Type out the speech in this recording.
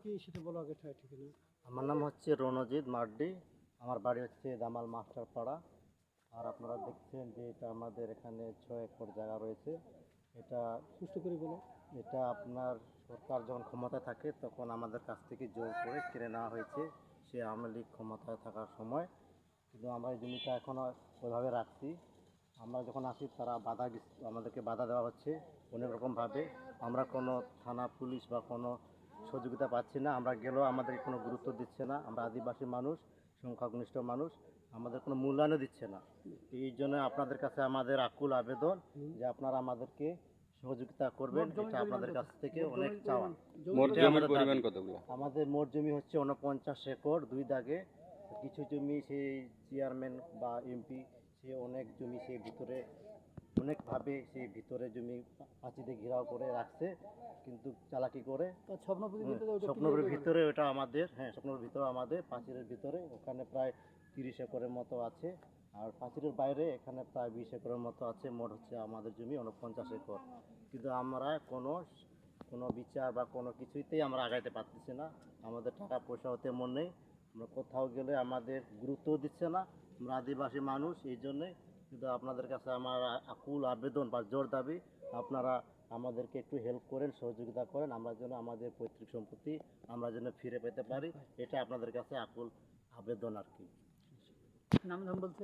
কি সেটা বলো আগে ঠিকানা। আমার নাম হচ্ছে রণজিৎ মার্ডি। আমার বাড়ি হচ্ছে দামাল মাস্টারপাড়া। আর আপনারা দেখছেন যে এটা আমাদের এখানে 6 একর জায়গা রয়েছে। এটা সুস্থ করে বলো। এটা আপনার সরকার যখন ক্ষমতায় থাকে তখন আমাদের কাছ থেকে জোর করে কেড়ে নেওয়া হয়েছে, সে আওয়ামী লীগ ক্ষমতায় থাকার সময়। কিন্তু আমরা এই জমিটা এখনও ওইভাবে রাখছি। আমরা যখন আসি তারা আমাদেরকে বাধা দেওয়া হচ্ছে অনেক রকমভাবে। আমরা কোনো থানা পুলিশ বা কোনো সহযোগিতা পাচ্ছি না। আমরা গেলেও আমাদেরকে কোনো গুরুত্ব দিচ্ছে না। আমরা আদিবাসী মানুষ, সংখ্যাগরিষ্ঠ মানুষ, আমাদের কোনো মূল্যায়নও দিচ্ছে না। এই জন্য আপনাদের কাছে আমাদের আকুল আবেদন যে আপনারা আমাদেরকে সহযোগিতা করবেন। এটা আপনাদের কাছ থেকে অনেক চাওয়া। আমাদের মোট জমি হচ্ছে 49 একর 2 দাগে। কিছু জমি সেই চেয়ারম্যান বা এমপি সে অনেক জমি সেই ভিতরে অনেকভাবে সেই ভিতরে জমি পাঁচিতে ঘেরাও করে রাখছে, কিন্তু চালাকি করে। স্বপ্নপুরের ভিতরে ওটা আমাদের, স্বপ্নপুরের ভিতরে আমাদের পাঁচিলের ভিতরে ওখানে প্রায় 30 একরের মতো আছে। আর পাঁচিলের বাইরে এখানে প্রায় 20 একরের মতো আছে। মোট হচ্ছে আমাদের জমি 49 একর। কিন্তু আমরা কোনো বিচার বা কোনো কিছুতেই আমরা আগাইতে পারতেছি না। আমাদের টাকা পয়সাও তেমন নেই। আমরা কোথাও গেলে আমাদের গুরুত্ব দিচ্ছে না। আমরা আদিবাসী মানুষ, এই জন্যে। কিন্তু আপনাদের কাছে আমার আকুল আবেদন বা জোর দাবি, আপনারা আমাদেরকে একটু হেল্প করেন, সহযোগিতা করেন, আমরা যেন আমাদের পৈতৃক সম্পত্তি আমরা যেন ফিরে পেতে পারি। এটা আপনাদের কাছে আকুল আবেদন আর কি। নাম বলতে